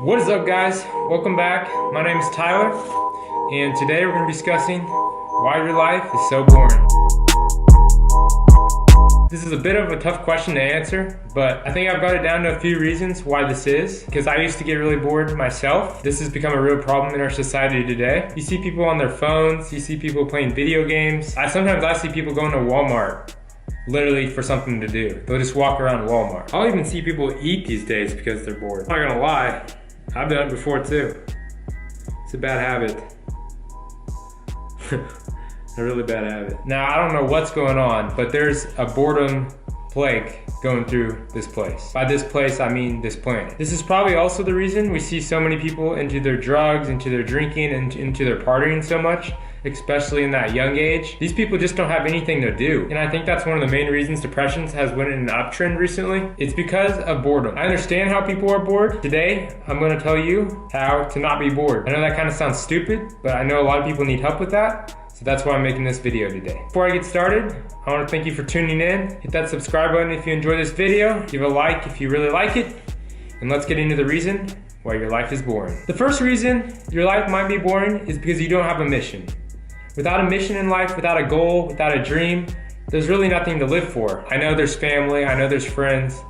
What is up, guys? Welcome back. My name is Tyler, and today we're going to be discussing why your life is so boring. This is a bit of a tough question to answer, but I think I've got it down to a few reasons why this is, because I used to get really bored myself. This has become a real problem in our society today. You see people on their phones, you see people playing video games. Sometimes I see people going to Walmart literally for something to do. They'll just walk around Walmart. I'll even see people eat these days because they're bored. I'm not gonna lie, I've done it before too. It's a bad habit. A really bad habit. Now, I don't know what's going on, but there's a boredom plague going through this place. By this place, I mean this planet. This is probably also the reason we see so many people into their drugs, into their drinking, and into their partying so much, especially in that young age. These people just don't have anything to do. And I think that's one of the main reasons depression has went in an uptrend recently. It's because of boredom. I understand how people are bored. Today, I'm gonna tell you how to not be bored. I know that kind of sounds stupid, but I know a lot of people need help with that. So that's why I'm making this video today. Before I get started, I want to thank you for tuning in. Hit that subscribe button if you enjoy this video. Give a like if you really like it. And let's get into the reason why your life is boring. The first reason your life might be boring is because you don't have a mission. Without a mission in life, without a goal, without a dream, there's really nothing to live for. I know there's family, I know there's friends,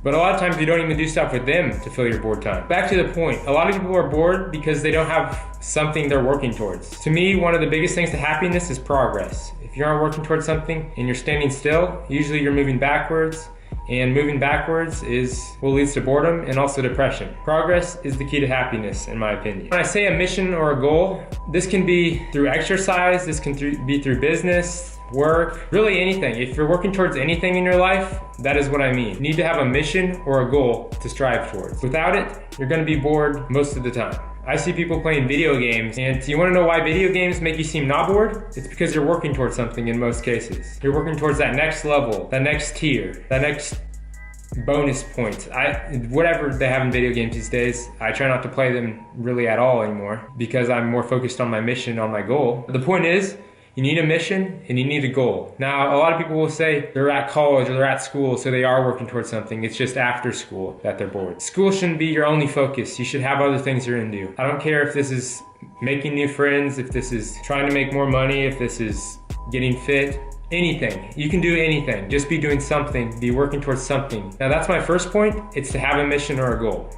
but a lot of times you don't even do stuff with them to fill your bored time. Back to the point, a lot of people are bored because they don't have something they're working towards. To me, one of the biggest things to happiness is progress. If you aren't working towards something and you're standing still, usually you're moving backwards, and moving backwards is what leads to boredom and also depression. Progress is the key to happiness, in my opinion. When I say a mission or a goal, this can be through exercise, this can be through business, work, really anything. If you're working towards anything in your life, that is what I mean. You need to have a mission or a goal to strive towards. Without it, you're gonna be bored most of the time. I see people playing video games, and you wanna know why video games make you seem not bored? It's because you're working towards something in most cases. You're working towards that next level, that next tier, that next bonus points. Whatever they have in video games these days, I try not to play them really at all anymore because I'm more focused on my mission, on my goal. But the point is, you need a mission and you need a goal. Now, a lot of people will say they're at college or they're at school, so they are working towards something. It's just after school that they're bored. School shouldn't be your only focus. You should have other things you're into. I don't care if this is making new friends, if this is trying to make more money, if this is getting fit, anything. You can do anything. Just be doing something, be working towards something. Now, that's my first point. It's to have a mission or a goal.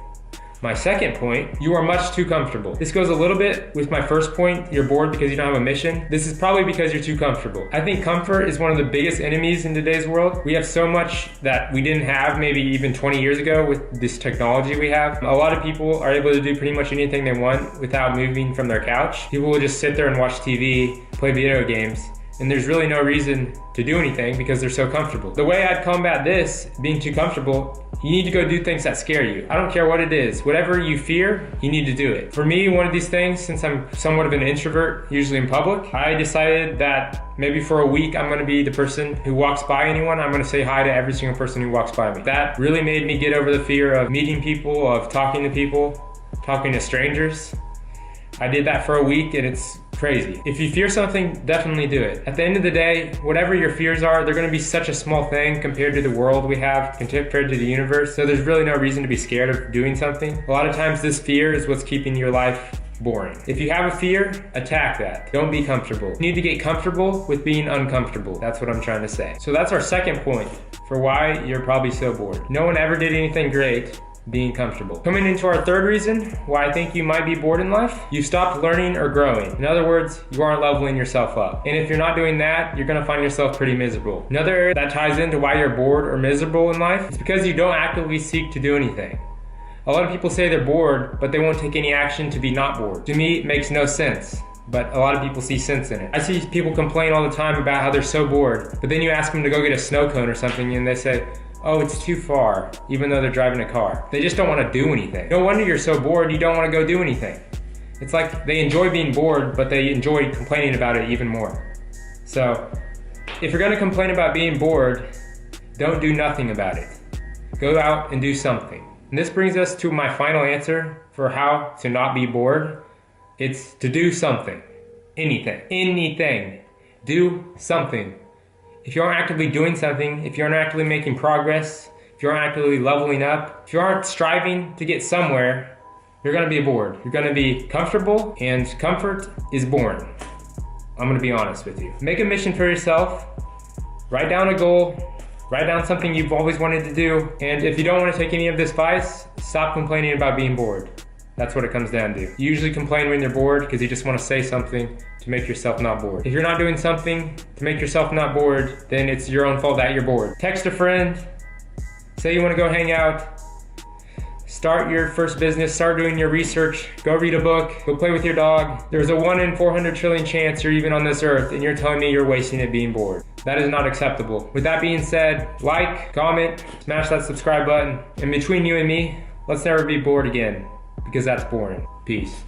My second point, you are much too comfortable. This goes a little bit with my first point, you're bored because you don't have a mission. This is probably because you're too comfortable. I think comfort is one of the biggest enemies in today's world. We have so much that we didn't have maybe even 20 years ago with this technology we have. A lot of people are able to do pretty much anything they want without moving from their couch. People will just sit there and watch TV, play video games, and there's really no reason to do anything because they're so comfortable. The way I'd combat this, being too comfortable, you need to go do things that scare you. I don't care what it is. Whatever you fear, you need to do it. For me, one of these things, since I'm somewhat of an introvert, usually in public, I decided that maybe for a week, I'm gonna be the person who walks by anyone. I'm gonna say hi to every single person who walks by me. That really made me get over the fear of meeting people, of talking to people, talking to strangers. I did that for a week and it's crazy. If you fear something, definitely do it. At the end of the day, whatever your fears are, they're gonna be such a small thing compared to the world we have, compared to the universe. So there's really no reason to be scared of doing something. A lot of times this fear is what's keeping your life boring. If you have a fear, attack that. Don't be comfortable. You need to get comfortable with being uncomfortable. That's what I'm trying to say. So that's our second point for why you're probably so bored. No one ever did anything great being comfortable. Coming into our third reason why I think you might be bored in life, you stopped learning or growing. In other words, you aren't leveling yourself up. And if you're not doing that, you're gonna find yourself pretty miserable. Another area that ties into why you're bored or miserable in life is because you don't actively seek to do anything. A lot of people say they're bored, but they won't take any action to be not bored. To me, it makes no sense. But a lot of people see sense in it. I see people complain all the time about how they're so bored, but then you ask them to go get a snow cone or something and they say, oh, it's too far, even though they're driving a car. They just don't want to do anything. No wonder you're so bored, you don't want to go do anything. It's like they enjoy being bored, but they enjoy complaining about it even more. So, if you're gonna complain about being bored, don't do nothing about it. Go out and do something. And this brings us to my final answer for how to not be bored. It's to do something. Anything. Anything. Do something. If you aren't actively doing something, if you aren't actively making progress, if you aren't actively leveling up, if you aren't striving to get somewhere, you're gonna be bored. You're gonna be comfortable, and comfort is boring. I'm gonna be honest with you. Make a mission for yourself. Write down a goal. Write down something you've always wanted to do. And if you don't want to take any of this advice, stop complaining about being bored. That's what it comes down to. You usually complain when you're bored because you just want to say something to make yourself not bored. If you're not doing something to make yourself not bored, then it's your own fault that you're bored. Text a friend. Say you want to go hang out. Start your first business, start doing your research, go read a book, go play with your dog. There's a 1 in 400 trillion chance you're even on this earth and you're telling me you're wasting it being bored. That is not acceptable. With that being said, like, comment, smash that subscribe button. And between you and me, let's never be bored again, because that's boring. Peace.